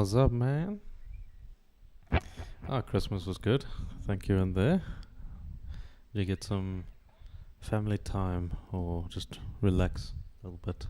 What's up, man? Christmas was good. Thank you. And there, did you get some family time or just relax a little bit?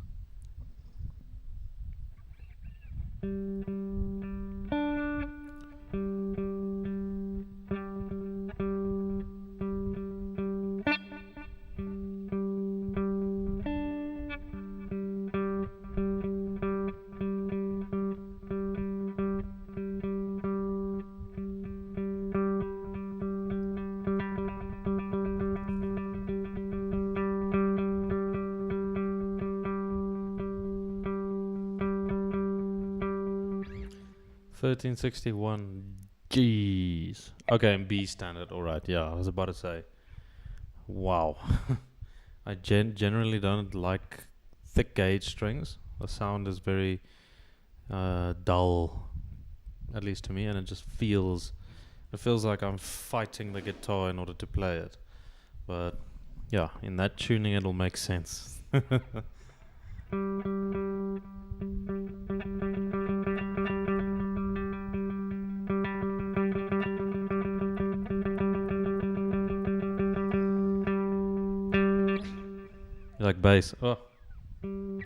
$13.61. Jeez. Okay, in B standard. All right. Yeah, I was about to say. Wow. I generally don't like thick gauge strings. The sound is very dull, at least to me, and it feels like I'm fighting the guitar in order to play it. But yeah, in that tuning, it'll make sense. Like bass. Oh, I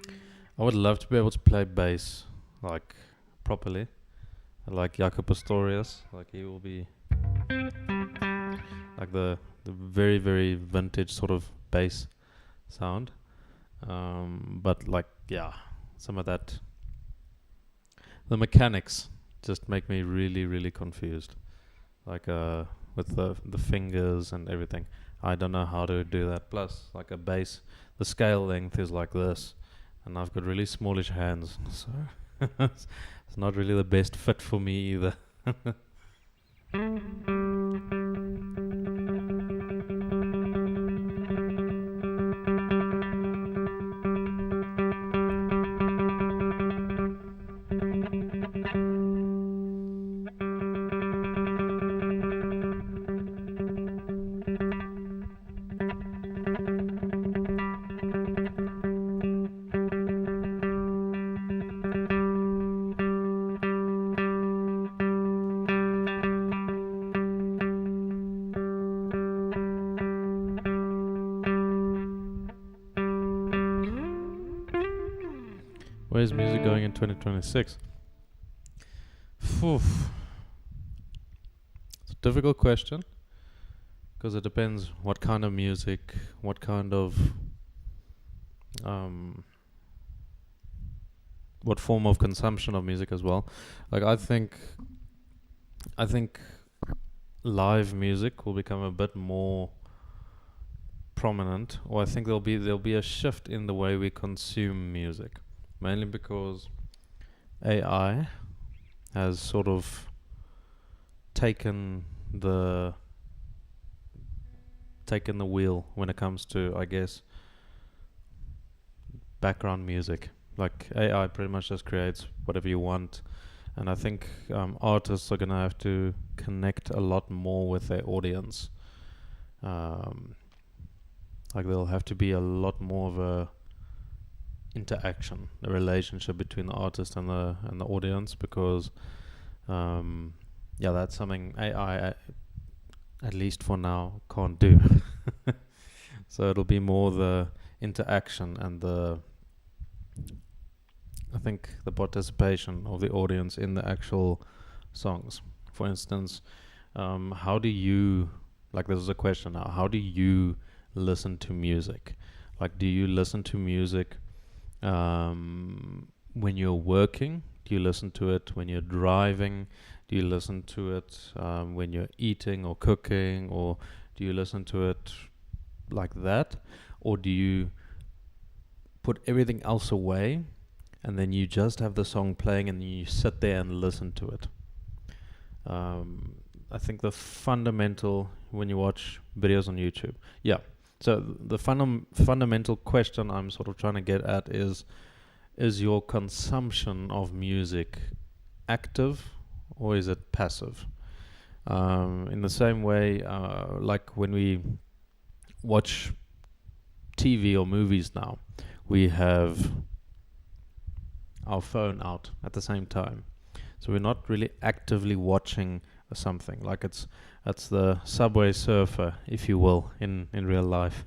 would love to be able to play bass like properly, like Jaco Pastorius. Like he will be like the very very vintage sort of bass sound. But like yeah, some of that. The mechanics just make me really really confused. Like with the fingers and everything. I don't know how to do that. Plus, like a bass, the scale length is like this, and I've got really smallish hands, so it's not really the best fit for me either. Where's music going in 2026? It's a difficult question because it depends what kind of music, what kind of what form of consumption of music as well. Like I think live music will become a bit more prominent, or I think there'll be a shift in the way we consume music. Mainly because AI has sort of taken the wheel when it comes to, I guess, background music. Like AI pretty much just creates whatever you want, and I think artists are gonna have to connect a lot more with their audience. Like there'll have to be a lot more of a interaction, the relationship between the artist and the audience, because that's something AI at least for now can't do. So it'll be more the interaction and I think the participation of the audience in the actual songs. For instance, how do you, like this is a question now, how do you listen to music? Like do you listen to music when you're working? Do you listen to it when you're driving? Do you listen to it when you're eating or cooking? Or do you listen to it like that? Or do you put everything else away and then you just have the song playing and you sit there and listen to it? I think the fundamental, when you watch videos on YouTube, so the fundamental question I'm sort of trying to get at is your consumption of music active or is it passive? In the same way, like when we watch TV or movies now, we have our phone out at the same time. So we're not really actively watching something. Like it's the Subway Surfer, if you will, in real life,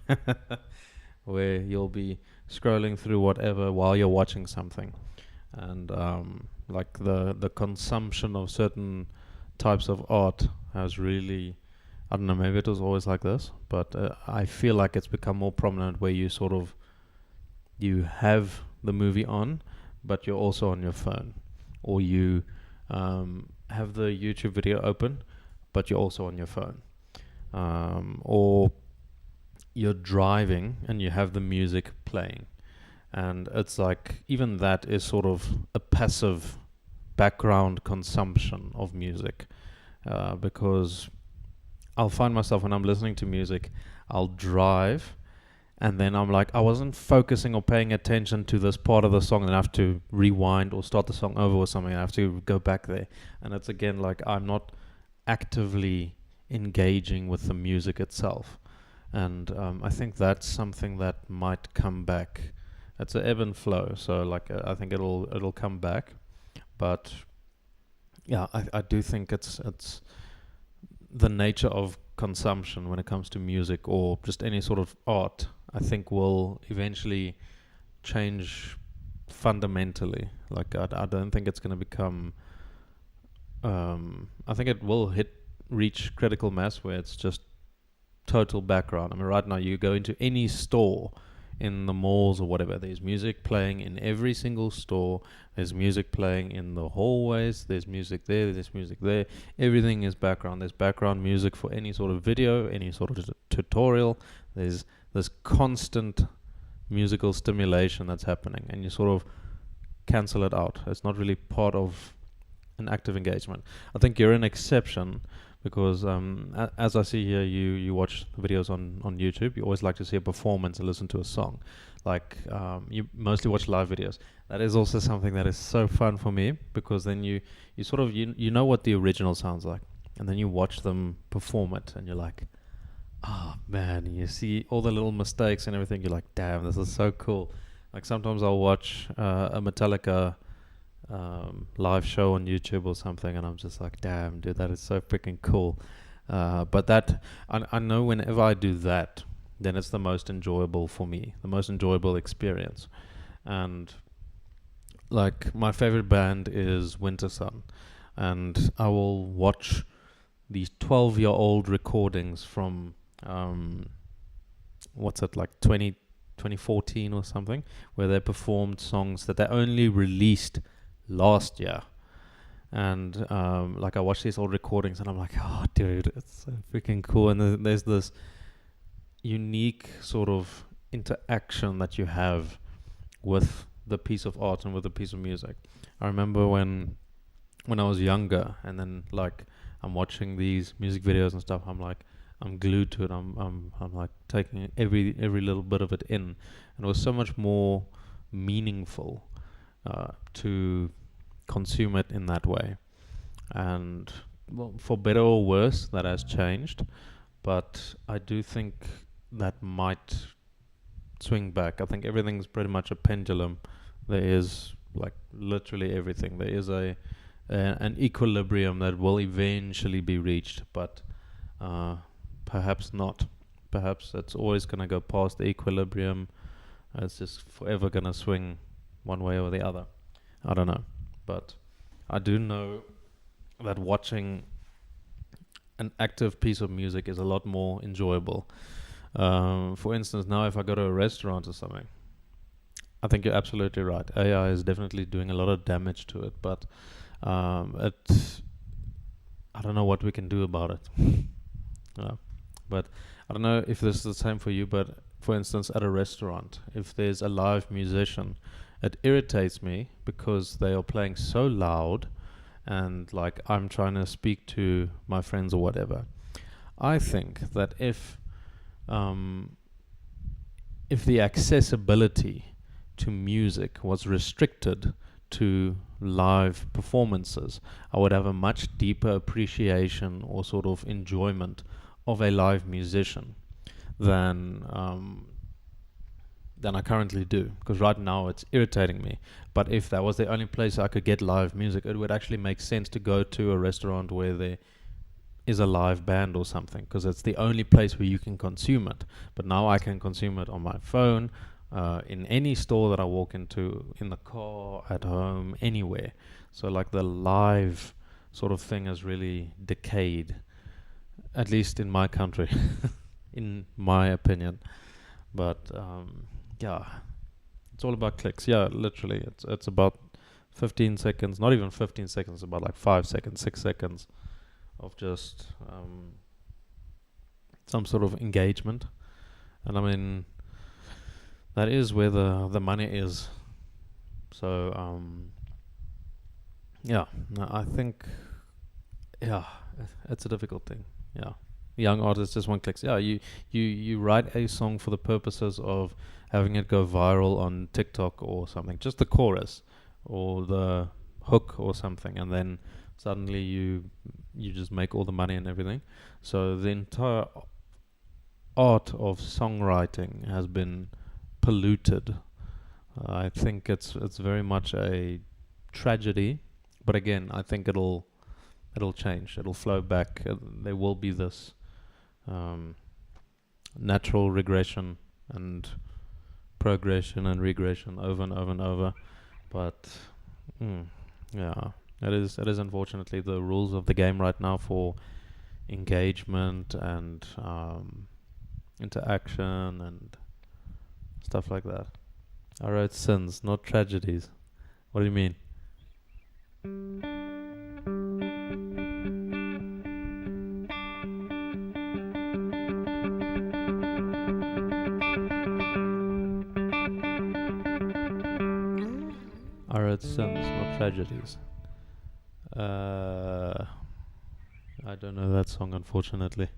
where you'll be scrolling through whatever while you're watching something, and like the consumption of certain types of art has really, I don't know, maybe it was always like this, but I feel like it's become more prominent where you sort of, you have the movie on, but you're also on your phone, or you have the YouTube video open, but you're also on your phone, or you're driving and you have the music playing, and it's like even that is sort of a passive background consumption of music, because I'll find myself when I'm listening to music, I'll drive, and then I'm like, I wasn't focusing or paying attention to this part of the song, and I have to rewind or start the song over or something. I have to go back there, and it's again like I'm not actively engaging with the music itself, and I think that's something that might come back. It's an ebb and flow, so like I think it'll come back, but yeah, I do think it's the nature of consumption when it comes to music or just any sort of art, I think will eventually change fundamentally. Like I don't think it's going to become, I think it will reach critical mass where it's just total background. I mean, right now you go into any store in the malls or whatever, there's music playing in every single store, there's music playing in the hallways, there's music there, there's music there, everything is background. There's background music for any sort of video, any sort of tutorial. There's this constant musical stimulation that's happening, and you sort of cancel it out. It's not really part of an active engagement. I think you're an exception, because as I see here, you watch videos on YouTube. You always like to see a performance and listen to a song. Like you mostly watch live videos. That is also something that is so fun for me, because then you sort of you know what the original sounds like, and then you watch them perform it, and you're like, oh man, you see all the little mistakes and everything. You're like, damn, this is so cool. Like sometimes I'll watch a Metallica live show on YouTube or something, and I'm just like, damn, dude, that is so freaking cool. But that I know whenever I do that, then it's the most enjoyable for me, the most enjoyable experience. And like my favorite band is Winter Sun, and I will watch these 12-year-old recordings from what's it, like 2014 or something, where they performed songs that they only released last year. And like I watch these old recordings and I'm like, oh dude, it's so freaking cool. And there's this unique sort of interaction that you have with the piece of art and with the piece of music. I remember when I was younger, and then like I'm watching these music videos and stuff, I'm glued to it. I'm like taking every little bit of it in, and it was so much more meaningful to consume it in that way. And well, for better or worse, that has changed, but I do think that might swing back. I think everything's pretty much a pendulum. There is like literally everything. There is an equilibrium that will eventually be reached, but perhaps not. Perhaps it's always going to go past the equilibrium. It's just forever going to swing one way or the other. I don't know. But I do know that watching an active piece of music is a lot more enjoyable. For instance, now if I go to a restaurant or something, I think you're absolutely right. AI is definitely doing a lot of damage to it, but I don't know what we can do about it. But I don't know if this is the same for you, but for instance, at a restaurant, if there's a live musician, it irritates me because they are playing so loud, and like I'm trying to speak to my friends or whatever. I think that if the accessibility to music was restricted to live performances, I would have a much deeper appreciation or sort of enjoyment of a live musician than than I currently do, because right now it's irritating me. But if that was the only place I could get live music, it would actually make sense to go to a restaurant where there is a live band or something, because it's the only place where you can consume it. But now I can consume it on my phone, in any store that I walk into, in the car, at home, anywhere. So like the live sort of thing has really decayed, at least in my country, in my opinion. But yeah, it's all about clicks. Yeah, literally, it's about 15 seconds, not even 15 seconds, about like 5 seconds, 6 seconds of just some sort of engagement. And I mean, that is where the money is. So yeah, no, I think, yeah, it's a difficult thing. Yeah, young artists just want clicks. Yeah, you write a song for the purposes of having it go viral on TikTok or something, just the chorus or the hook or something, and then suddenly you just make all the money and everything. So the entire art of songwriting has been polluted. I think it's very much a tragedy, but again, I think it'll change. It'll flow back. There will be this natural regression and progression and regression over and over and over. But yeah, it is unfortunately the rules of the game right now for engagement and interaction and stuff like that. I wrote sins, not tragedies. What do you mean? I wrote sins, not tragedies. I don't know that song, unfortunately.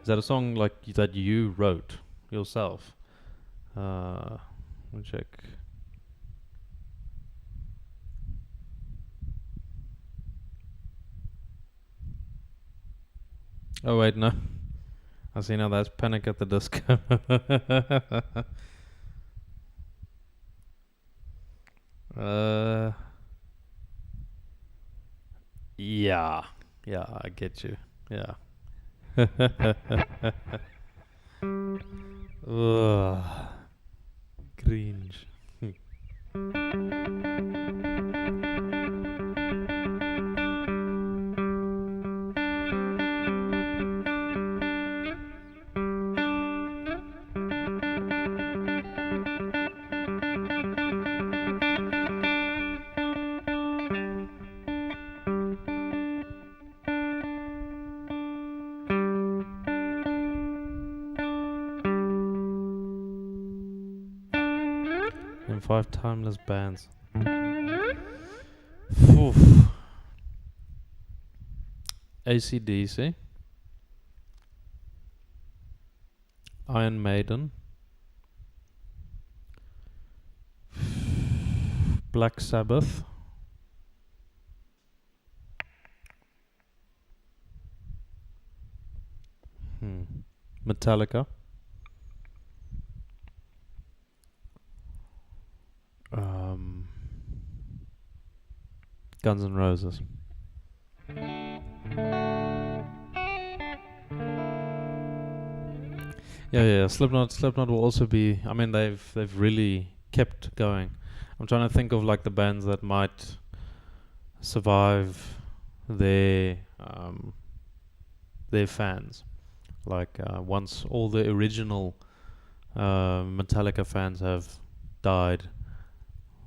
Is that a song like that you wrote yourself? Let me check. Oh wait, no. I see now, that's Panic at the Disco. Yeah, I get you. Yeah. Ugh. Cringe. And 5 timeless bands. Oof. AC/DC, Iron Maiden, Black Sabbath, Metallica, Guns N' Roses. Yeah. Slipknot will also be. I mean, they've really kept going. I'm trying to think of like the bands that might survive their fans. Like once all the original Metallica fans have died,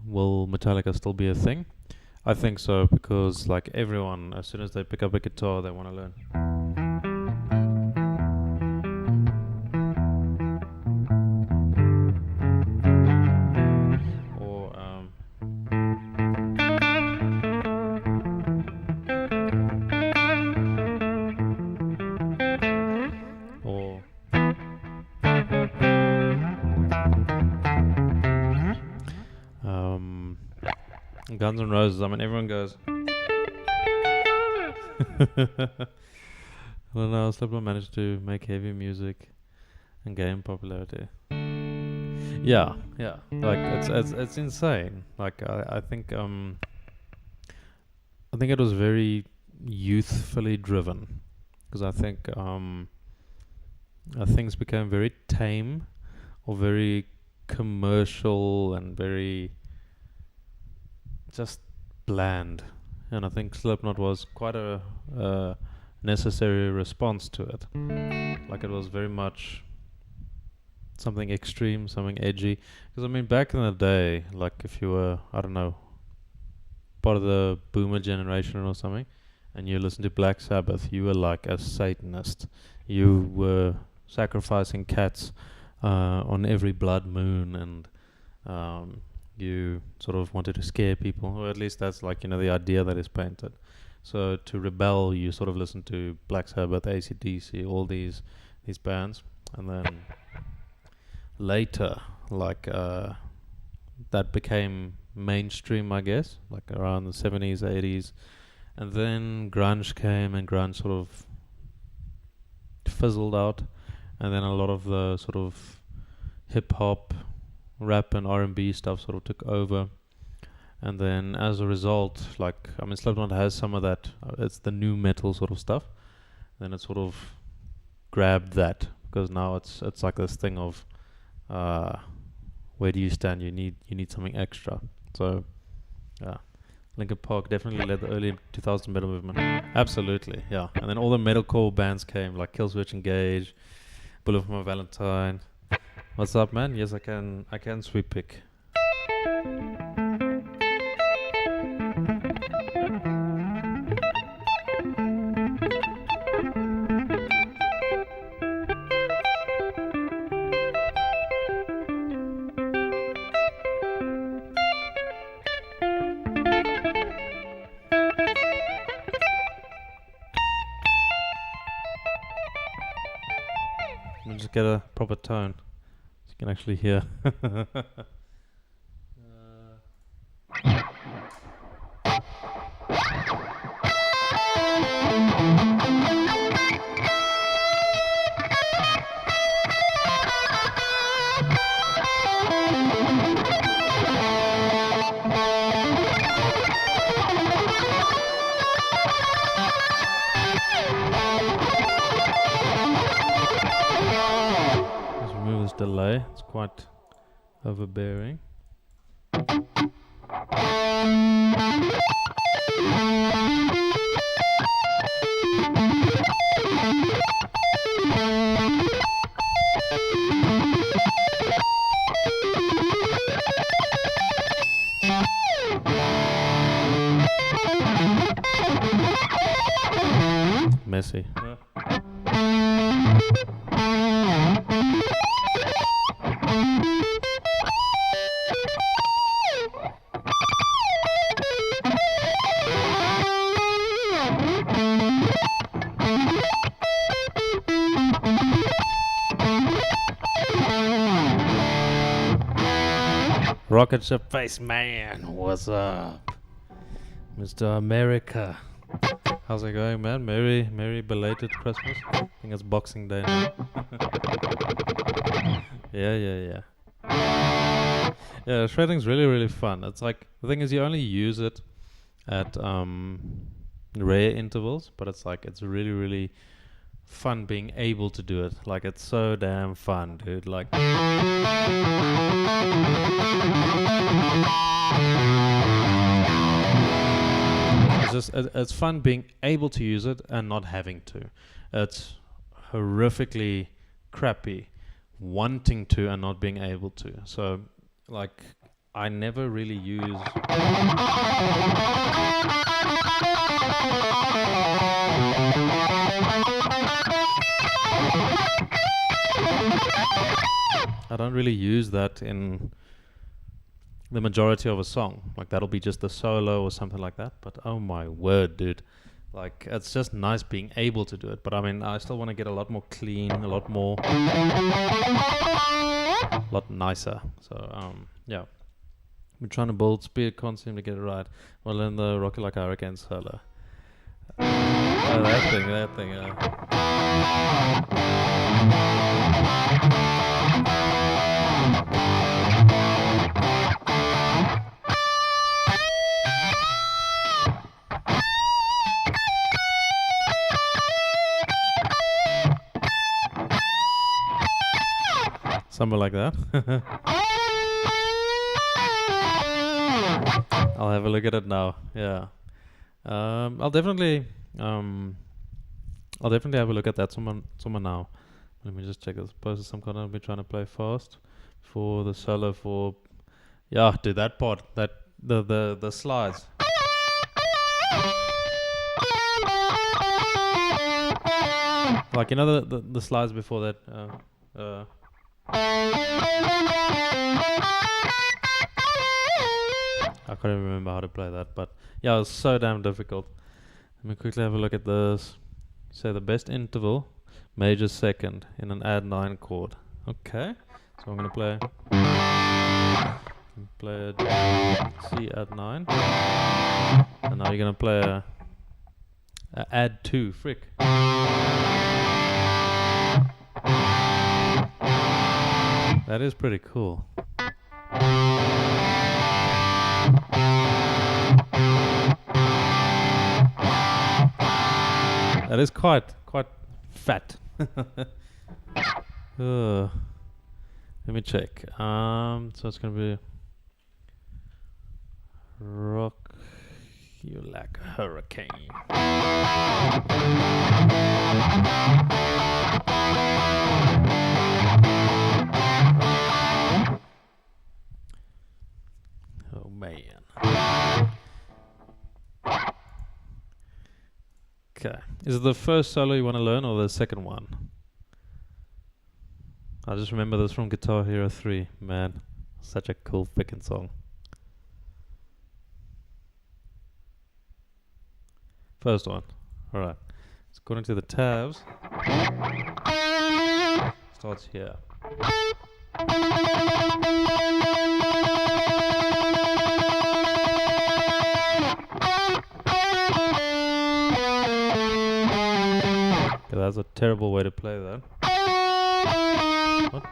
will Metallica still be a thing? I think so, because like everyone, as soon as they pick up a guitar, they want to learn. Guns N' Roses. I mean, everyone goes. I don't know. Slipknot managed to make heavy music and gain popularity. Yeah. Like it's insane. Like I think it was very youthfully driven, because I think things became very tame or very commercial and very just bland. And I think Slipknot was quite a necessary response to it. Like it was very much something extreme, something edgy. Because I mean, back in the day, like if you were, I don't know, part of the boomer generation or something, and you listened to Black Sabbath, you were like a Satanist. You were sacrificing cats on every blood moon, and you sort of wanted to scare people, or at least that's like, you know, the idea that is painted. So to rebel, you sort of listen to Black Sabbath, AC/DC, all these bands, and then later, like that became mainstream, I guess, like around the 70s, 80s, and then grunge came, and grunge sort of fizzled out, and then a lot of the sort of hip hop, rap and R&B stuff sort of took over. And then as a result, like, I mean, Slipknot has some of that, it's the new metal sort of stuff. Then it sort of grabbed that, because now it's like this thing of where do you stand? You need something extra. So yeah, Linkin Park definitely led the early 2000s metal movement. Absolutely, yeah. And then all the metalcore bands came, like Killswitch Engage, Bullet for My Valentine. What's up, man? Yes, I can sweep pick. Let me just get a proper tone so you can actually hear. Delay, it's quite overbearing. Messy. Rocket Ship Face Man, what's up? Mr. America. How's it going, man? Merry belated Christmas. I think it's Boxing Day now. Yeah, shredding's really fun. It's like, the thing is, you only use it at rare intervals, but it's like, it's really fun being able to do it. Like, it's so damn fun, dude. Like, it's fun being able to use it and not having to. It's horrifically crappy wanting to and not being able to. So, like, I never really use I don't really use that in the majority of a song. Like, that'll be just the solo or something like that. But oh my word, dude. Like, it's just nice being able to do it. But I mean, I still want to get a lot more clean, a lot nicer. So, yeah. We're trying to build speed, can't seem to get it right. Well, in the Rocky Like a Hurricane solo. Oh, that thing, yeah. Something like that. I'll have a look at it now. Yeah. I'll definitely have a look at that someone now. Let me just check this. Suppose some kind of me trying to play fast for the solo for dude, that part, that the slides. Like, you know, the slides before that I can't even remember how to play that, but yeah, it was so damn difficult. Let me quickly have a look at this. Say the best interval, major second in an add 9 chord. Okay, so I'm gonna play a C add 9, and now you're gonna play a add 2. Frick. That is pretty cool. That is quite fat. Let me check. So it's gonna be rock you like a hurricane. Oh man. Okay. Is it the first solo you want to learn or the second one? I just remember this from Guitar Hero 3. Man, such a cool freaking song. First one. Alright. It's according to the tabs. Starts here. Okay, that's a terrible way to play that. What?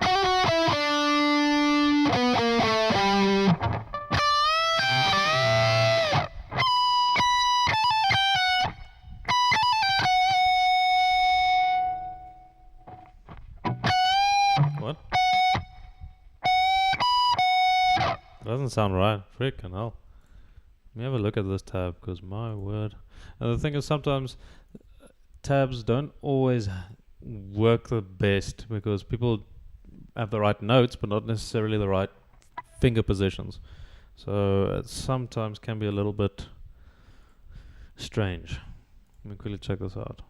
What? Doesn't sound right. Freaking hell. Let me have a look at this tab, because my word. And the thing is, sometimes tabs don't always work the best because people have the right notes but not necessarily the right finger positions, so it sometimes can be a little bit strange. Let me quickly check this out.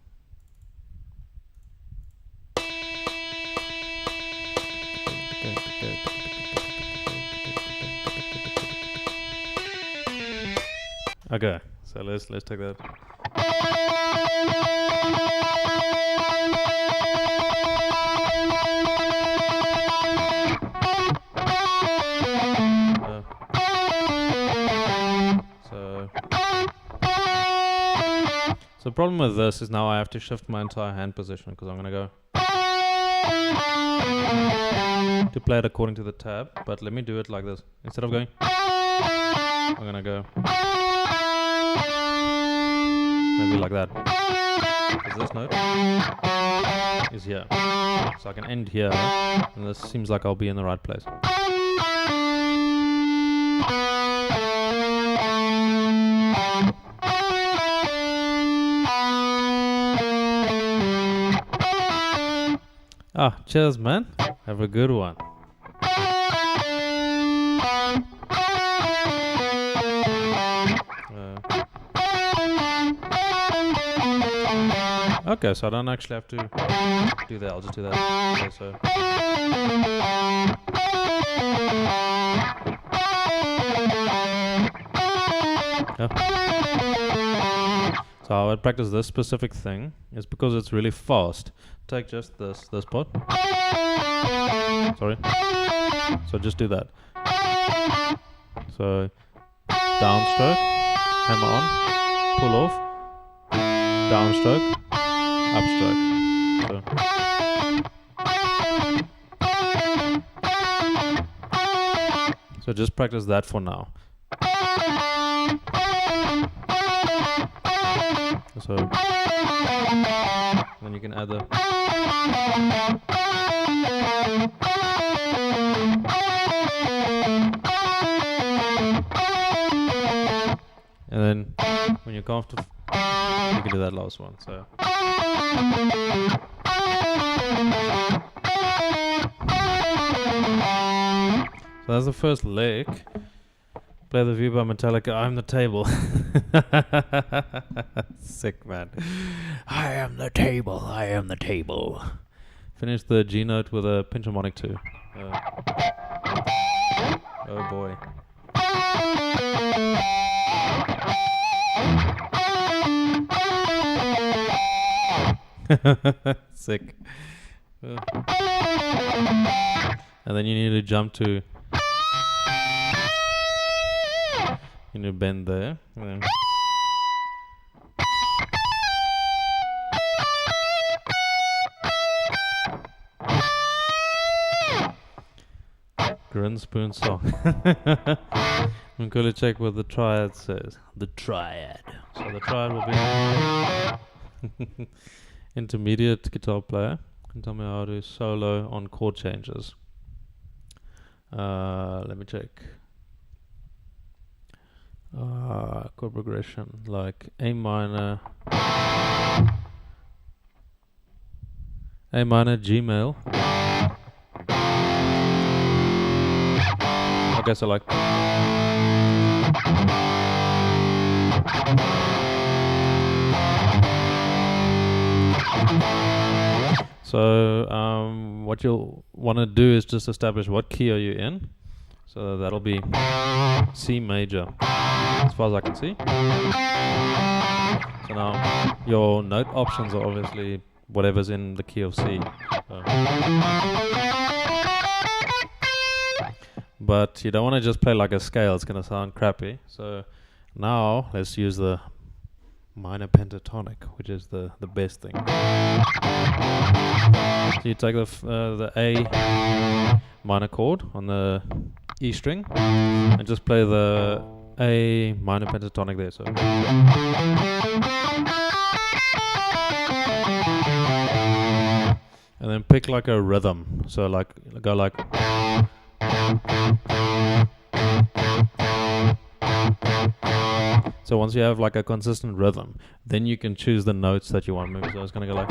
Okay, so let's take that. So the problem with this is now I have to shift my entire hand position because I'm going to go to play it according to the tab, but let me do it like this. Instead of going, I'm going to go maybe like that. Because this note is here. So I can end here, and this seems like I'll be in the right place. Ah, cheers, man. Have a good one. Okay, so I don't actually have to do that. I'll just do that. Okay, so. Yeah. So how I would practice this specific thing is because it's really fast. Take just this part. Sorry. So just do that. So So downstroke, hammer on, pull off, downstroke, upstroke. So just practice that for now. So then you can add the and then when you're comfortable you can do that last one. So that's the first lick. Play the View by Metallica, I'm the Table. Sick, man. I am the table, I am the table. Finish the G note with a pinch harmonic 2. Oh boy. Sick. And then you need to jump to, you need to bend there. And then Grin Spoon song. I'm going to check what the triad says. The triad. So the triad will be intermediate guitar player. And tell me how to solo on chord changes. Let me check. Chord progression like A minor, Gmail. Okay, so like what you'll want to do is just establish what key are you in. So that'll be C major, as far as I can see. So now your note options are obviously whatever's in the key of C. But you don't want to just play like a scale, it's going to sound crappy. So now let's use the minor pentatonic, which is the best thing. So you take the A minor chord on the E string and just play the A minor pentatonic there. So and then pick like a rhythm. So like go like so once you have like a consistent rhythm, then you can choose the notes that you want. Maybe so I was gonna go like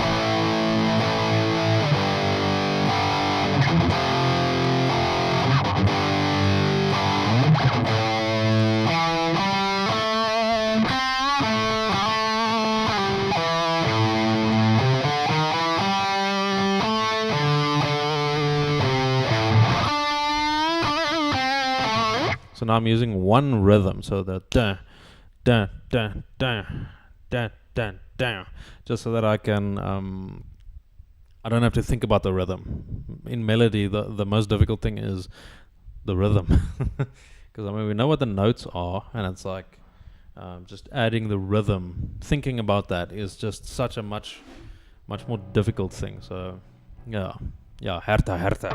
so now I'm using one rhythm, so the da da da da da da da, just so that I can I don't have to think about the rhythm. In melody, the most difficult thing is the rhythm, because I mean we know what the notes are, and it's like just adding the rhythm. Thinking about that is just such a much more difficult thing. So yeah, herta. Herta.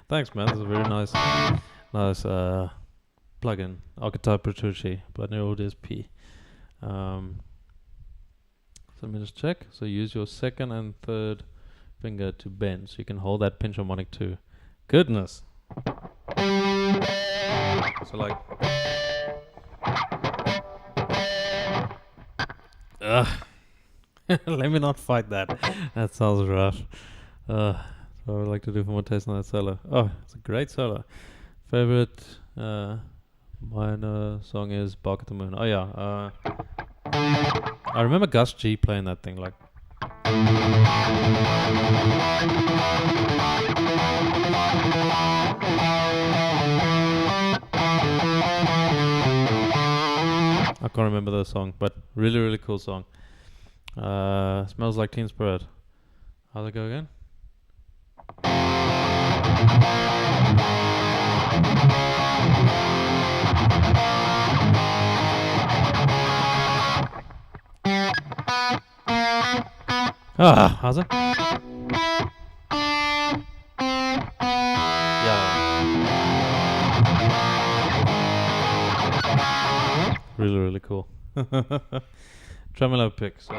Thanks, man. This is a very nice plugin. Archetype Petrucci by Neuraldsp. So let me just check. So use your second and third finger to bend, so you can hold that pinch harmonic too. Goodness. So like. Let me not fight that. That sounds rough. So I would like to do for more taste on that solo. Oh, it's a great solo. Favorite minor song is Bark at the Moon. Oh yeah. I remember Gus G playing that thing like. can't remember the song, but really, really cool song. Smells Like Teen Spirit. How's it go again? How's it? Yeah. Really, really cool. Tremolo pick. So.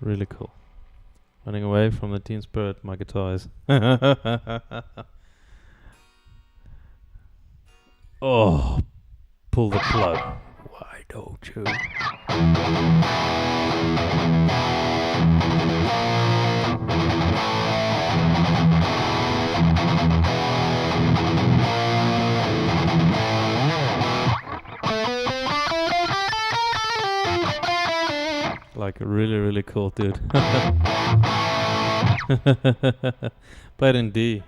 Really cool. Running away from the teen spirit, my guitar is. Oh, pull the plug. Why don't you? Like really, really cool, dude. Play it in D.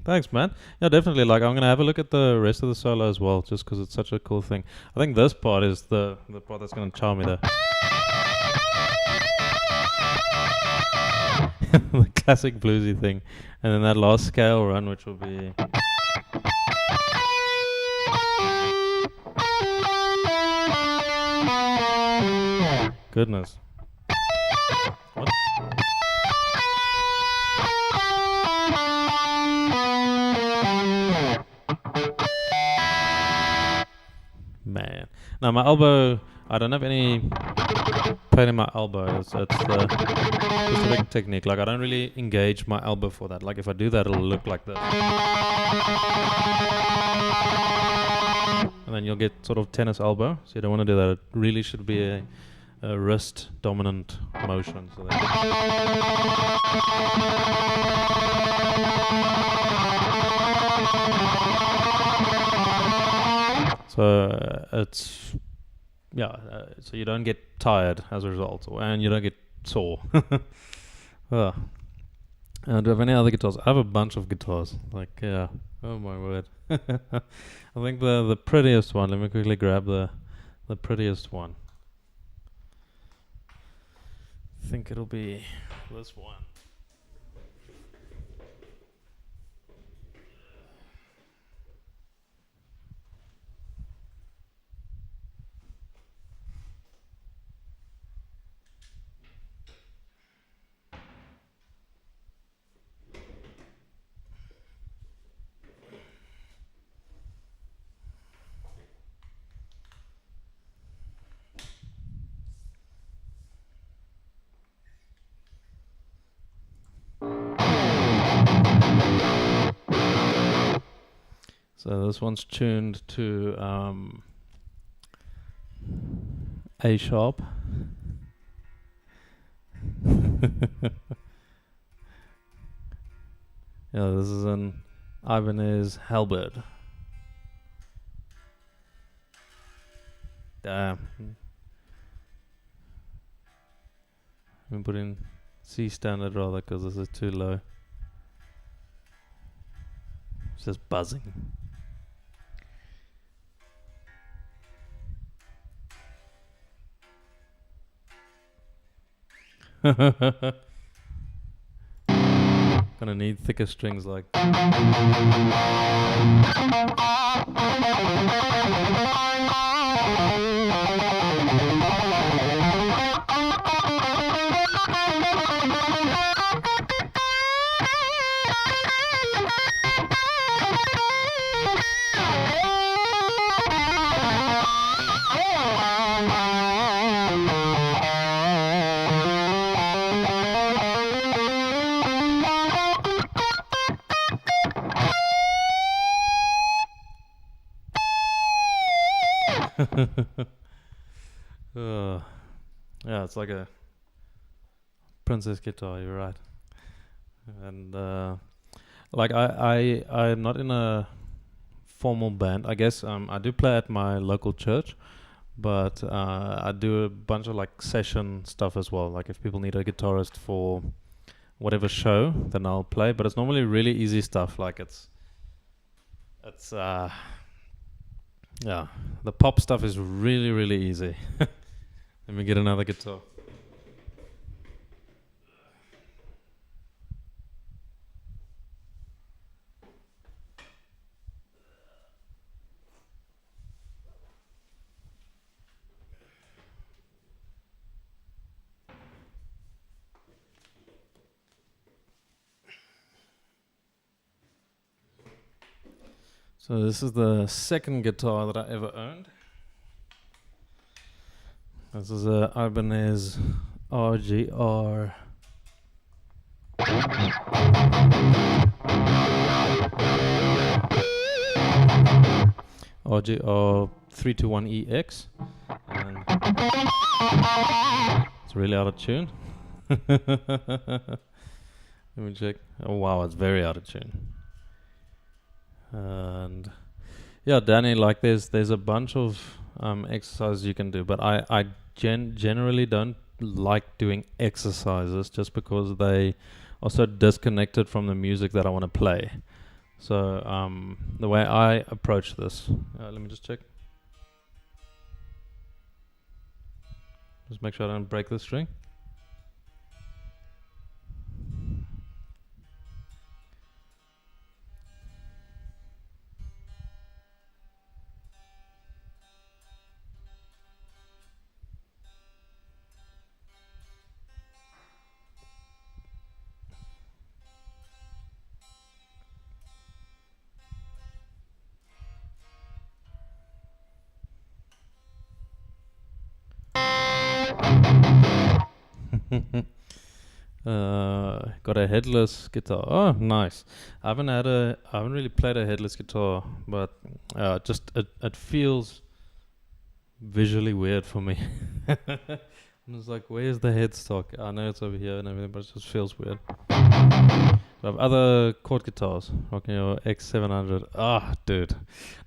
Thanks, man. Yeah, definitely. Like, I'm gonna have a look at the rest of the solo as well, just because it's such a cool thing. I think this part is the part that's gonna charm me, though. The classic bluesy thing, and then that last scale run, which will be goodness. What? Man, now my elbow. I don't have any pain in my elbow. It's the specific technique. Like, I don't really engage my elbow for that. Like, if I do that, it'll look like this. And then you'll get sort of tennis elbow. So you don't want to do that. It really should be a wrist dominant motion. So it's... Yeah, so you don't get tired as a result, and you don't get sore. Do I have any other guitars? I have a bunch of guitars. Like, yeah, oh my word. I think the prettiest one, let me quickly grab the prettiest one. I think it'll be this one. So this one's tuned to A sharp. Yeah, this is an Ibanez Halberd. Damn. I'm gonna put in C standard rather, because this is too low. It's just buzzing. Gonna need thicker strings like. Yeah, it's like a princess guitar. You're right. And like I'm not in a formal band. I guess I do play at my local church, but I do a bunch of like session stuff as well. Like if people need a guitarist for whatever show, then I'll play. But it's normally really easy stuff. Like it's yeah, the pop stuff is really, really easy. Let me get another guitar. So this is the second guitar that I ever owned. This is a Ibanez RGR. RGR 321EX. And it's really out of tune. Let me check. Oh wow, it's very out of tune. And yeah, Danny, like there's a bunch of exercises you can do, but I generally don't like doing exercises just because they are so disconnected from the music that I want to play. So the way I approach this, let me just check. Just make sure I don't break the string. Got a headless guitar. Oh, nice. I haven't really played a headless guitar, but just it feels visually weird for me. I was like, where's the headstock? I know it's over here and everything, but it just feels weird. I have other Cort guitars, rocking your X700. Ah, dude.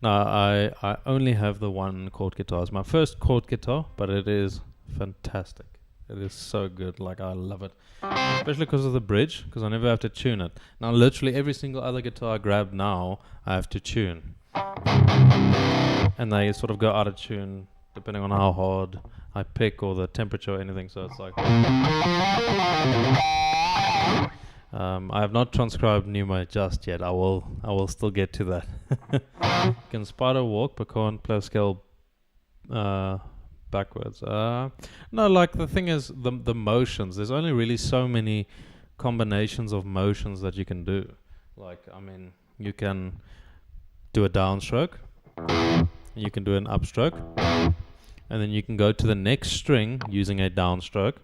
No, I only have the one Cort guitar. It's my first Cort guitar, but it is fantastic. It is so good. Like, I love it. Especially because of the bridge, because I never have to tune it. Now, literally every single other guitar I grab now, I have to tune. And they sort of go out of tune depending on how hard I pick or the temperature or anything. So it's like... I have not transcribed Numa just yet. I will still get to that. You can spider walk, but can't play a scale backwards. No, like the thing is the motions. There's only really so many combinations of motions that you can do. Like, I mean, you can do a downstroke, you can do an upstroke, and then you can go to the next string using a downstroke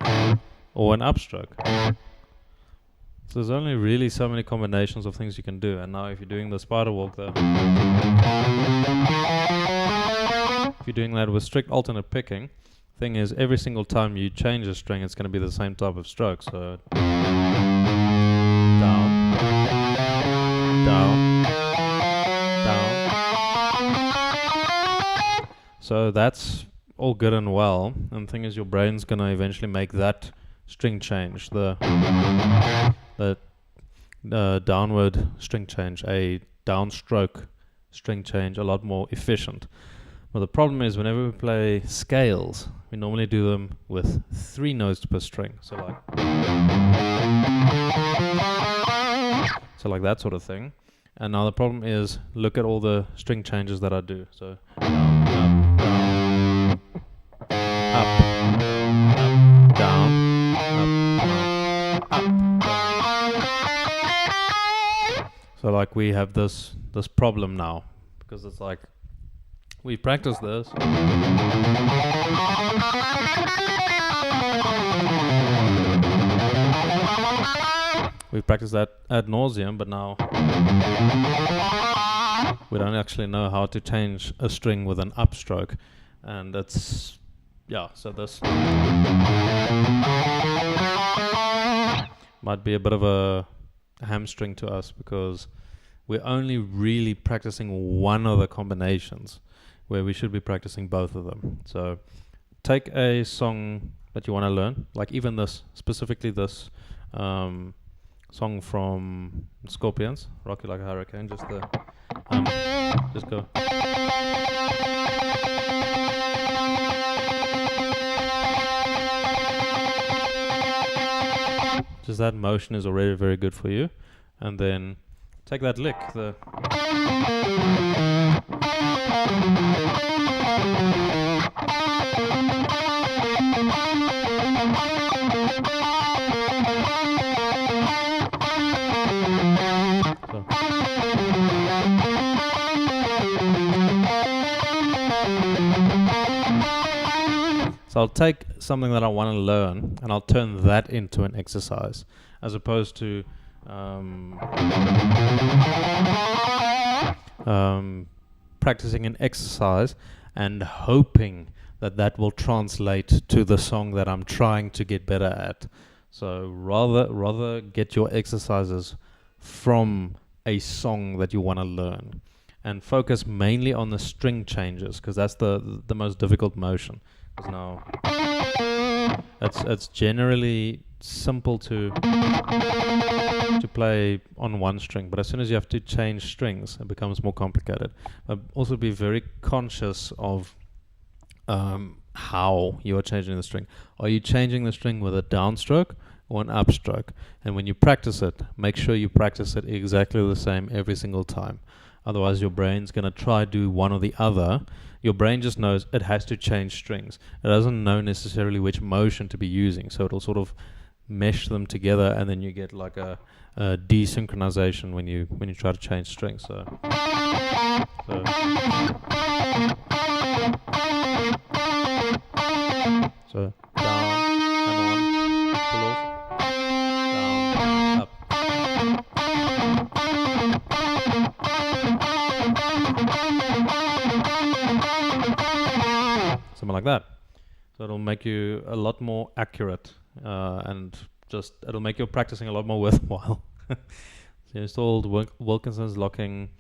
or an upstroke. So there's only really so many combinations of things you can do. And now if you're doing the spider walk though, if you're doing that with strict alternate picking, thing is every single time you change a string it's going to be the same type of stroke. So down, down, down. So that's all good and well. And the thing is your brain's going to eventually make that string change, the downward string change, a downstroke string change, a lot more efficient. But the problem is whenever we play scales, we normally do them with 3 notes per string. So like that sort of thing. And now the problem is, look at all the string changes that I do. So down, up, down, up, down. So like we have this problem now, because it's like we practice this. We practice that ad nauseum, but now we don't actually know how to change a string with an upstroke. and it's so this might be a bit of a hamstring to us because we're only really practicing one of the combinations where we should be practicing both of them. So take a song that you want to learn, like even this, specifically this song from Scorpions, Rock You Like a Hurricane, just go. Just that motion is already very good for you. And then take that lick, So I'll take something that I want to learn and I'll turn that into an exercise, as opposed to practicing an exercise and hoping that that will translate to the song that I'm trying to get better at. So rather get your exercises from a song that you want to learn, and focus mainly on the string changes, because that's the most difficult motion. Because now it's generally simple to play on one string, but as soon as you have to change strings, it becomes more complicated. Also be very conscious of how you are changing the string. Are you changing the string with a downstroke or an upstroke? And when you practice it, make sure you practice it exactly the same every single time. Otherwise your brain's going to try to do one or the other. Your brain just knows it has to change strings. It doesn't know necessarily which motion to be using, so it'll sort of mesh them together, and then you get like a desynchronization when you try to change strings. So down, and on, pull off, down, up. Something like that. So it'll make you a lot more accurate, and just it'll make your practicing a lot more worthwhile. So you installed Wilkinson's locking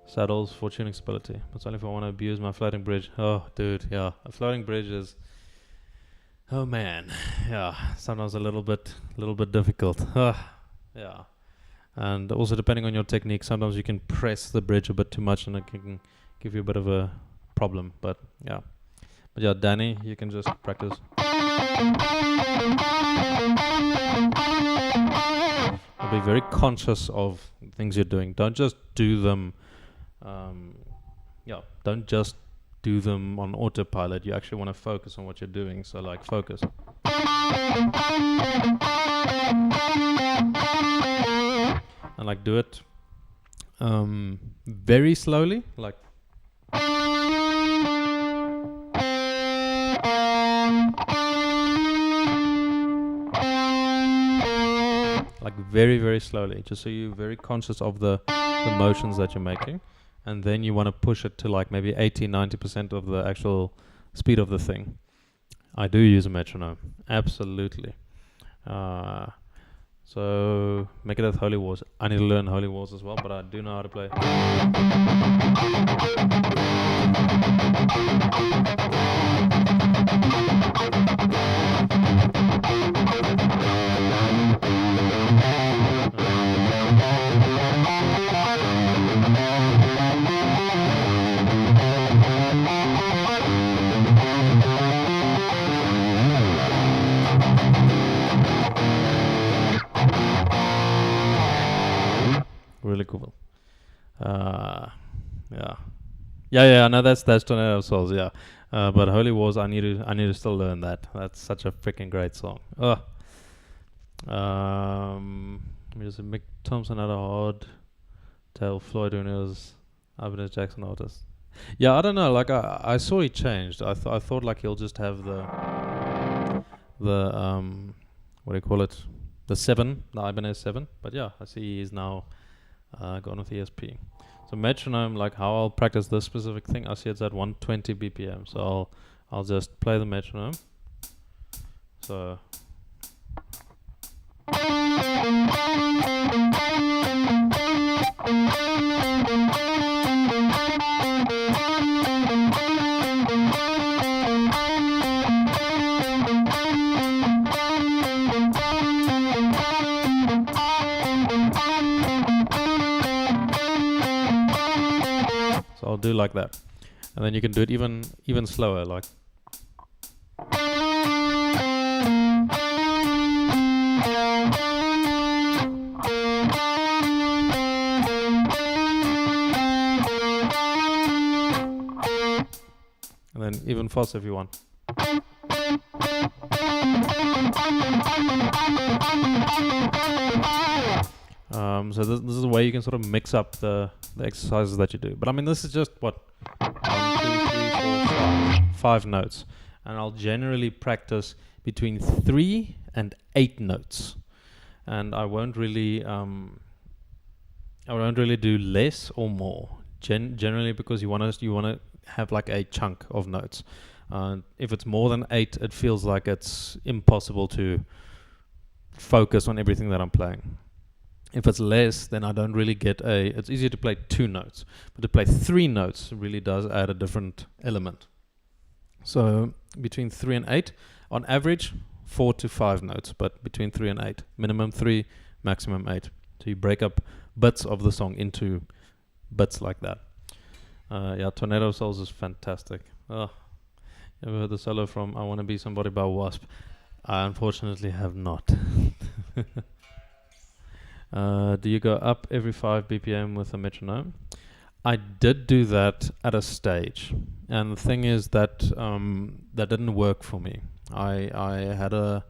saddles for tuning stability. It's only if I want to abuse my floating bridge. Oh, dude, yeah, a floating bridge is, oh man, yeah, sometimes a little bit difficult. Yeah, and also depending on your technique, sometimes you can press the bridge a bit too much, and it can give you a bit of a problem. But yeah. But yeah, Danny, you can just practice. Be very conscious of things you're doing. Don't just do them. Don't just do them on autopilot. You actually want to focus on what you're doing. So like focus. And like do it very slowly. Like. Like very, very slowly, just so you're very conscious of the motions that you're making, and then you want to push it to like maybe 80-90% of the actual speed of the thing. I do use a metronome, absolutely. So make it with Holy Wars. I need to learn Holy Wars as well, but I do know how to play. Really cool. Yeah. No, that's Tornado of Souls. Yeah, but Holy Wars, I need to still learn that. That's such a freaking great song. Let me just Mick Thompson had a hard tail. Floyd O'Neill's Ibanez Jackson artist. Yeah, I don't know. Like I saw he changed. I thought like he'll just have the what do you call it? The 7, the Ibanez 7. But yeah, I see he's now gone with ESP. So metronome, like how I'll practice this specific thing, I see it's at 120 BPM. So I'll just play the metronome. So I'll do like that, and then you can do it even slower, like. And then even faster if you want. So this is a way you can sort of mix up the exercises that you do. But I mean, this is just what 1, 2, 3, 4, 5 notes, and I'll generally practice between 3 and 8 notes, and I won't really do less or more. Generally, because you want to have like a chunk of notes. If it's more than 8, it feels like it's impossible to focus on everything that I'm playing. If it's less, then I don't really get it's easier to play 2 notes, but to play 3 notes really does add a different element. So between 3 and 8, on average 4 to 5 notes, but between 3 and 8, minimum 3, maximum 8. So you break up bits of the song into bits like that. Yeah, Tornado Souls is fantastic. Oh, you ever heard the solo from I Wanna Be Somebody by Wasp? I unfortunately have not. Do you go up every 5 BPM with a metronome? I did do that at a stage, and the thing is that that didn't work for me. I had a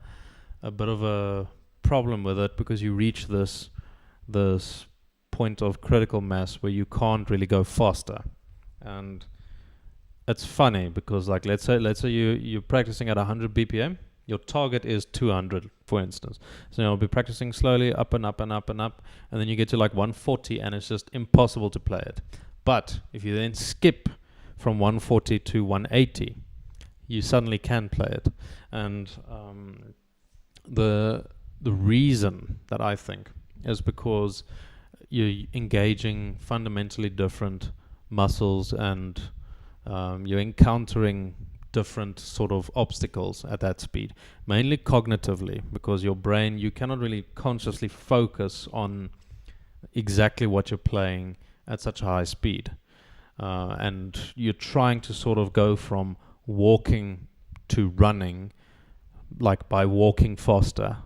bit of a problem with it because you reach this point of critical mass where you can't really go faster, and it's funny because like let's say you're practicing at 100 BPM. Your target is 200, for instance. So you'll be practicing slowly up and up and up and up, and then you get to like 140, and it's just impossible to play it. But if you then skip from 140 to 180, you suddenly can play it. And the reason that I think is because you're engaging fundamentally different muscles, and you're encountering different sort of obstacles at that speed, mainly cognitively, because your brain, you cannot really consciously focus on exactly what you're playing at such a high speed, and you're trying to sort of go from walking to running, like by walking faster,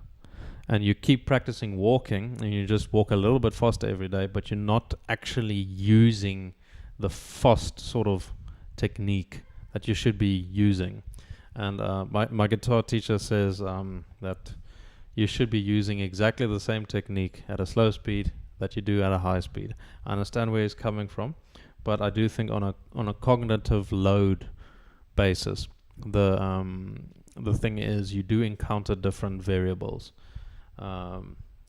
and you keep practicing walking, and you just walk a little bit faster every day, but you're not actually using the fast sort of technique that you should be using. And my guitar teacher says that you should be using exactly the same technique at a slow speed that you do at a high speed. I understand where he's coming from, but I do think on a cognitive load basis, the thing is you do encounter different variables.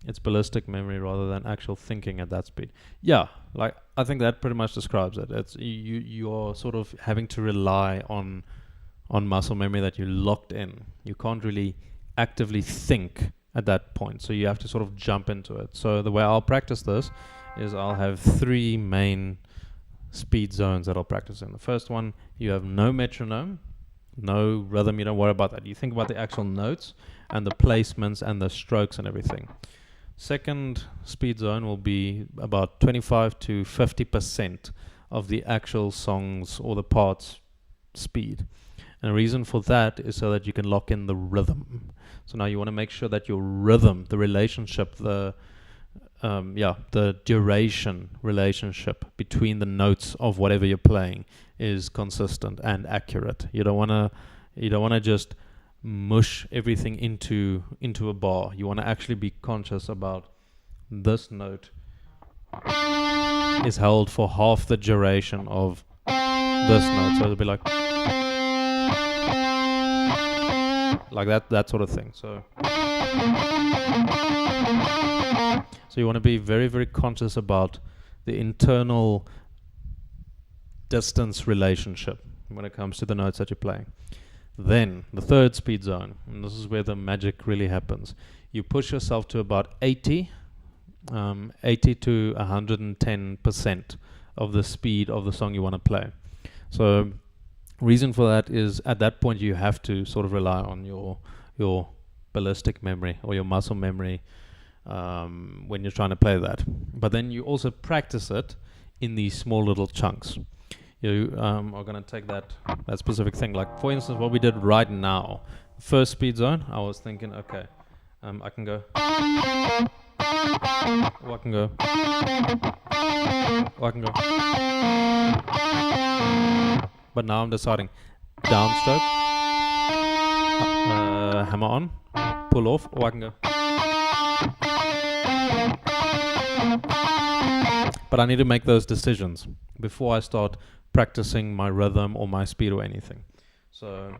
It's ballistic memory rather than actual thinking at that speed. Yeah, like I think that pretty much describes it. It's you're sort of having to rely on muscle memory that you're locked in. You can't really actively think at that point, so you have to sort of jump into it. So the way I'll practice this is I'll have 3 main speed zones that I'll practice in. The first one, you have no metronome, no rhythm, you don't worry about that. You think about the actual notes and the placements and the strokes and everything. Second speed zone will be about 25 to 50% of the actual songs or the parts speed. And the reason for that is so that you can lock in the rhythm. So now you want to make sure that your rhythm, the relationship, the duration relationship between the notes of whatever you're playing is consistent and accurate. You don't want to just mush everything into a bar. You want to actually be conscious about this note is held for half the duration of this note. So it'll be like that sort of thing. So you want to be very, very conscious about the internal distance relationship when it comes to the notes that you're playing. Then the third speed zone, and this is where the magic really happens. You push yourself to about 80 to 110% of the speed of the song you want to play. So reason for that is at that point you have to sort of rely on your ballistic memory or your muscle memory when you're trying to play that. But then you also practice it in these small little chunks. You are going to take that specific thing. Like for instance, what we did right now, first speed zone, I was thinking, okay, I can go, or I can go, or I can go. But now I'm deciding downstroke, hammer on, pull off, or I can go. But I need to make those decisions before I start practicing my rhythm or my speed or anything. So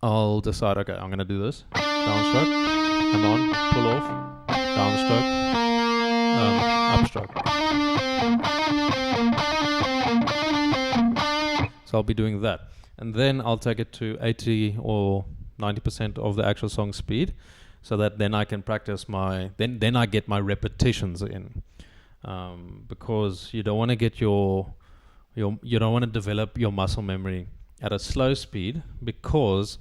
I'll decide, okay, I'm going to do this. Downstroke, hammer on, pull off, downstroke, upstroke. So I'll be doing that. And then I'll take it to 80 or 90% of the actual song speed, so that then I can practice my, then I get my repetitions in. Because you don't want to get you don't want to develop your muscle memory at a slow speed, because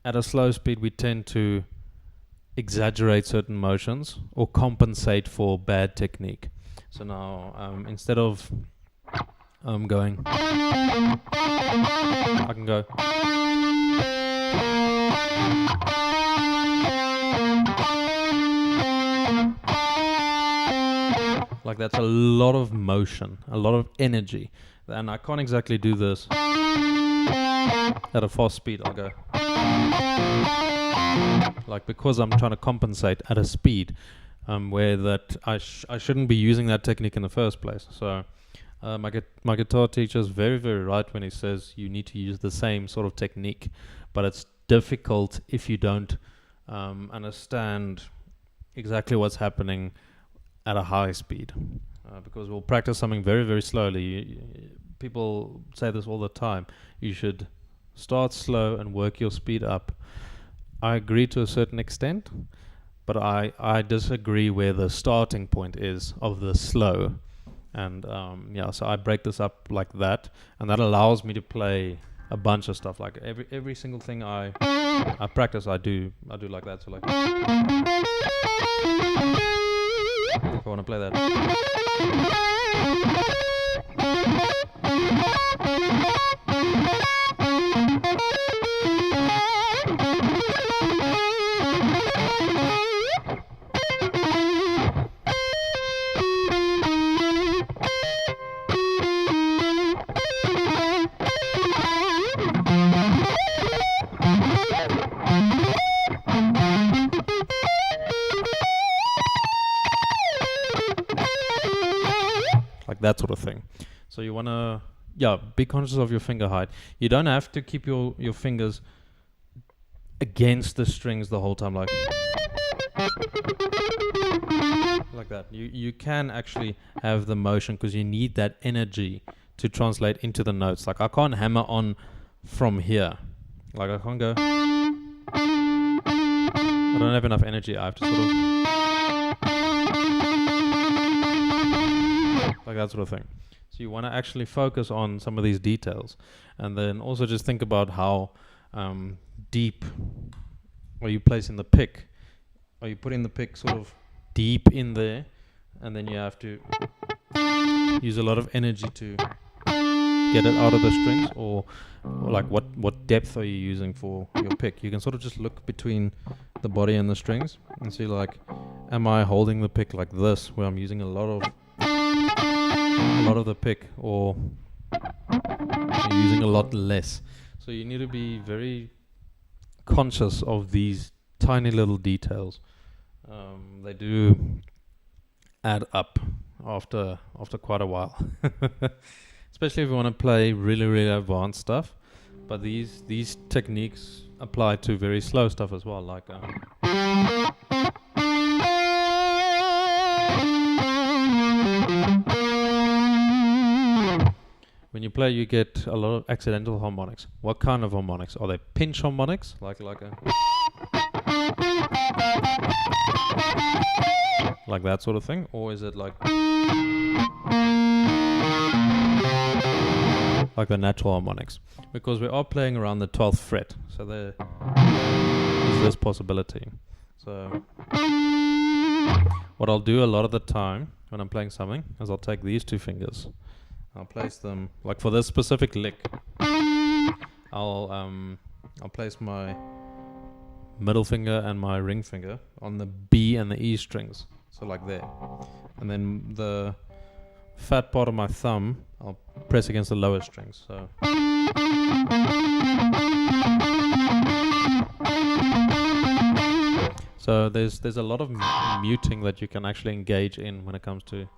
at a slow speed we tend to exaggerate certain motions or compensate for bad technique. So now instead of going, I can go. Like that's a lot of motion, a lot of energy. And I can't exactly do this at a fast speed. I'll go. Like because I'm trying to compensate at a speed where that I shouldn't be using that technique in the first place. So my guitar teacher is very, very right when he says you need to use the same sort of technique, but it's difficult if you don't understand exactly what's happening at a high speed, because we'll practice something very, very slowly. People say this all the time. You should start slow and work your speed up. I agree to a certain extent, but I disagree where the starting point is of the slow. And so I break this up like that, and that allows me to play a bunch of stuff. Like every single thing I practice, I do like that. So like, if I want to play that. That sort of thing. So you want to be conscious of your finger height. You don't have to keep your fingers against the strings the whole time, like that. You can actually have the motion, because you need that energy to translate into the notes. Like I can't hammer on from here. Like I can't go, I don't have enough energy. I have to sort of like that sort of thing. So you want to actually focus on some of these details, and then also just think about how deep are you placing the pick. Are you putting the pick sort of deep in there, and then you have to use a lot of energy to get it out of the strings, or like what depth are you using for your pick? You can sort of just look between the body and the strings and see, like, am I holding the pick like this, where I'm using a lot of the pick, or you're using a lot less. So you need to be very conscious of these tiny little details. They do add up after quite a while, especially if you want to play really, really advanced stuff. But these techniques apply to very slow stuff as well, like when you play, you get a lot of accidental harmonics. What kind of harmonics? Are they pinch harmonics? Like that sort of thing? Or is it like the natural harmonics? Because we are playing around the 12th fret. So there is this possibility. So what I'll do a lot of the time when I'm playing something is I'll take these two fingers, I'll place them like for this specific lick. I'll place my middle finger and my ring finger on the B and the E strings, so like there, and then the fat part of my thumb I'll press against the lower strings. So there's a lot of muting that you can actually engage in when it comes to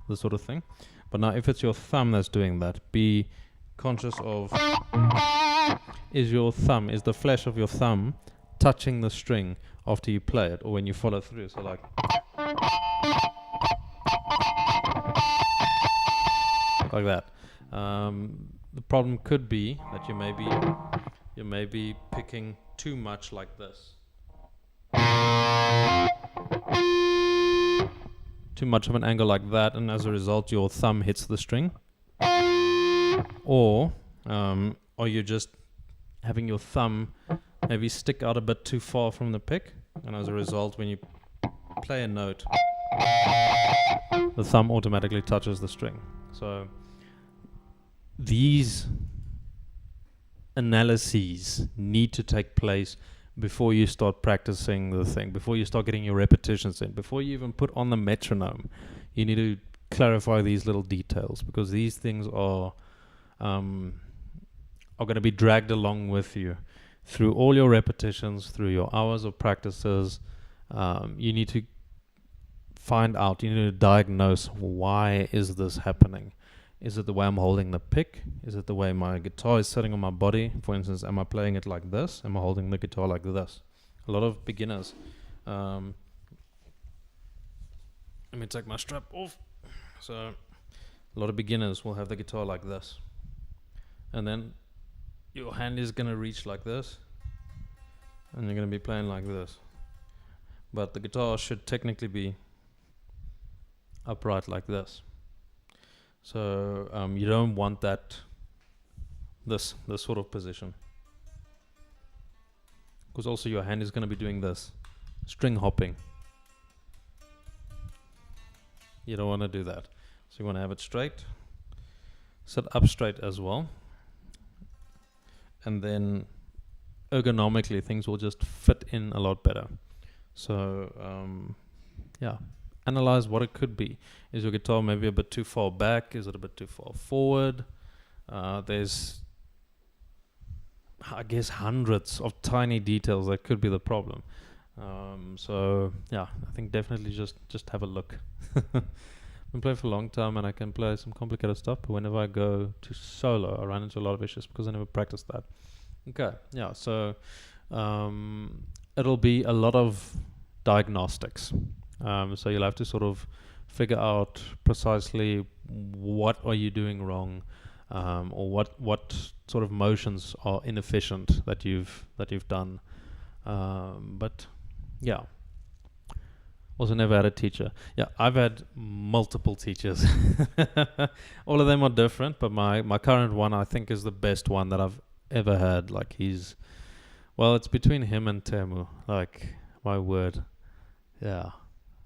this sort of thing. But now if it's your thumb that's doing that, be conscious of, is the flesh of your thumb touching the string after you play it or when you follow through? So like that. The problem could be that you may be picking too much like this. Too much of an angle like that, and as a result your thumb hits the string. Or you just having your thumb maybe stick out a bit too far from the pick, and as a result when you play a note the thumb automatically touches the string. So these analyses need to take place before you start practicing the thing, before you start getting your repetitions in, before you even put on the metronome. You need to clarify these little details, because these things are going to be dragged along with you through all your repetitions, through your hours of practices. You need to find out, you need to diagnose, why is this happening? Is it the way I'm holding the pick? Is it the way my guitar is sitting on my body? For instance, am I playing it like this? Am I holding the guitar like this? A lot of beginners, let me take my strap off. So a lot of beginners will have the guitar like this, and then your hand is going to reach like this, and you're going to be playing like this. But the guitar should technically be upright like this. So you don't want this sort of position, because also your hand is going to be doing this string hopping. You don't want to do that. So you want to have it straight, sit up straight as well, and then ergonomically things will just fit in a lot better. So analyze what it could be. Is your guitar maybe a bit too far back? Is it a bit too far forward? There's, I guess, hundreds of tiny details that could be the problem. I think definitely just have a look. I've been playing for a long time and I can play some complicated stuff, but whenever I go to solo I run into a lot of issues because I never practiced that. Okay, yeah, so it'll be a lot of diagnostics. So you'll have to sort of figure out precisely what are you doing wrong, or what sort of motions are inefficient that you've done. But yeah, also never had a teacher. Yeah, I've had multiple teachers. All of them are different, but my current one I think is the best one that I've ever had. Like it's between him and Temu. Like, my word, yeah.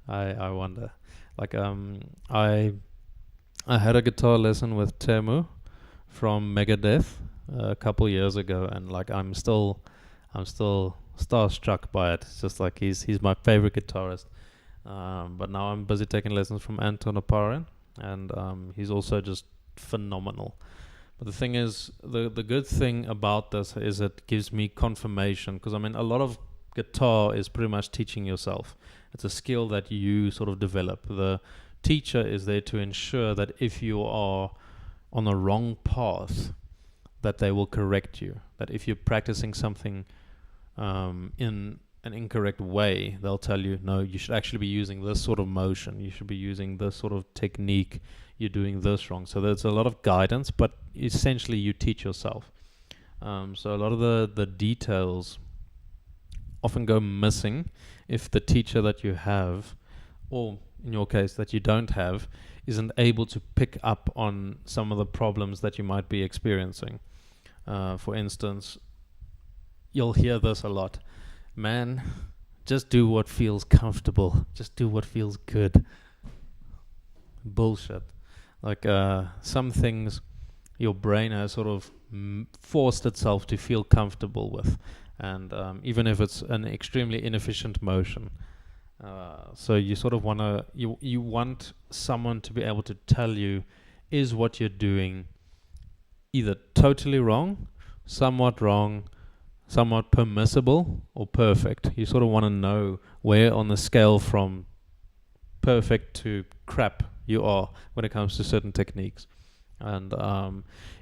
I wonder. Like I had a guitar lesson with Temu from Megadeth a couple years ago, and like I'm still starstruck by it. It's just like he's my favorite guitarist. But now I'm busy taking lessons from Anton Oparin, and he's also just phenomenal. But the thing is, the good thing about this is it gives me confirmation, because I mean a lot of guitar is pretty much teaching yourself. It's a skill that you sort of develop. The teacher is there to ensure that if you are on the wrong path, that they will correct you. That if you're practicing something in an incorrect way, they'll tell you, no, you should actually be using this sort of motion, you should be using this sort of technique, you're doing this wrong. So there's a lot of guidance, but essentially you teach yourself. So a lot of the details often go missing if the teacher that you have, or in your case that you don't have, isn't able to pick up on some of the problems that you might be experiencing. For instance, you'll hear this a lot. Man, just do what feels comfortable. Just do what feels good. Bullshit. Like some things your brain has sort of forced itself to feel comfortable with. And even if it's an extremely inefficient motion. So you sort of want to, you want someone to be able to tell you, is what you're doing either totally wrong, somewhat permissible, or perfect. You sort of want to know where on the scale from perfect to crap you are when it comes to certain techniques. And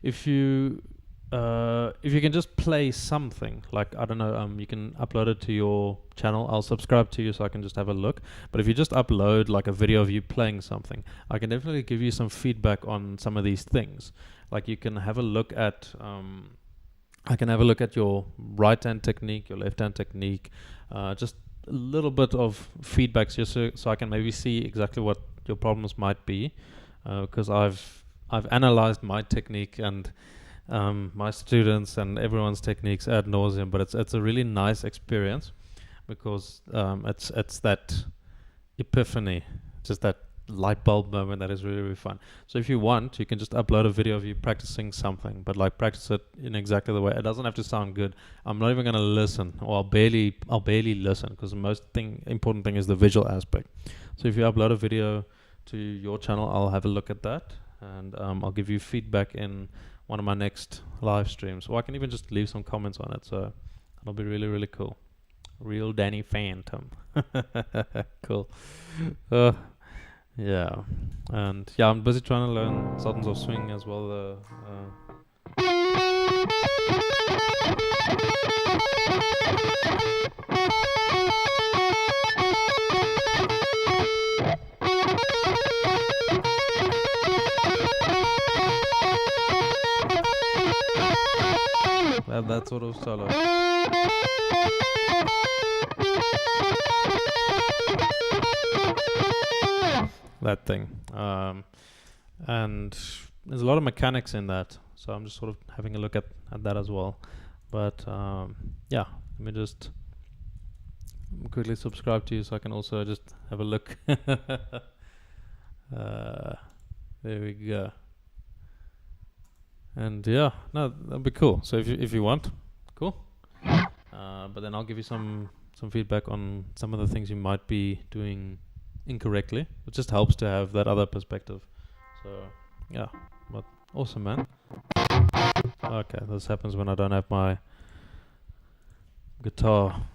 if you can just play something, like, I don't know, you can upload it to your channel. I'll subscribe to you so I can just have a look. But if you just upload like a video of you playing something, I can definitely give you some feedback on some of these things. Like you can have a look at, I can have a look at your right hand technique, your left hand technique, just a little bit of feedback just so I can maybe see exactly what your problems might be. Because I've analyzed my technique and my students and everyone's techniques ad nauseum, but it's a really nice experience because it's that epiphany, just that light bulb moment that is really, really fun. So if you want, you can just upload a video of you practicing something, but like practice it in exactly the way. It doesn't have to sound good. I'm not even going to listen, or I'll barely listen, because the most important thing is the visual aspect. So if you upload a video to your channel, I'll have a look at that, and I'll give you feedback in one of my next live streams, or I can even just leave some comments on it. So that'll be really, really cool. Real Danny Phantom. Cool. Yeah, and yeah, I'm busy trying to learn Sultans of Swing as well. That sort of solo. That thing. And there's a lot of mechanics in that, so I'm just sort of having a look at that as well. But yeah, let me just quickly subscribe to you so I can also just have a look. There we go. And yeah, no, that'd be cool. So if you want, cool. But then I'll give you some feedback on some of the things you might be doing incorrectly. It just helps to have that other perspective. So yeah, but awesome, man. Okay, this happens when I don't have my guitar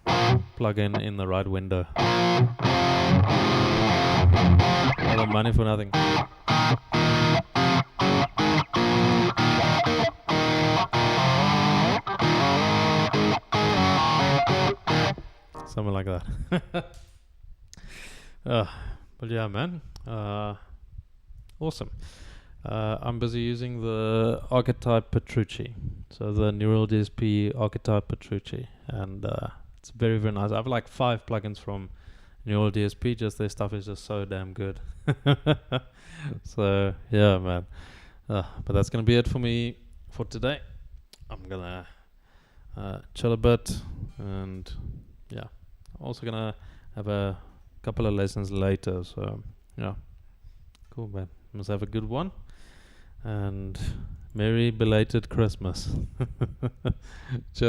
plug-in in the right window. All the money for nothing. Something like that. But yeah, man. Awesome. I'm busy using the Archetype Petrucci. So the Neuraldsp Archetype Petrucci. And it's very, very nice. I have like 5 plugins from Neuraldsp. Just their stuff is just so damn good. So yeah, man. But that's going to be it for me for today. I'm going to chill a bit. And yeah. I'm also going to have a couple of lessons later. So yeah. Cool, man. Must have a good one. And merry belated Christmas. Cheers.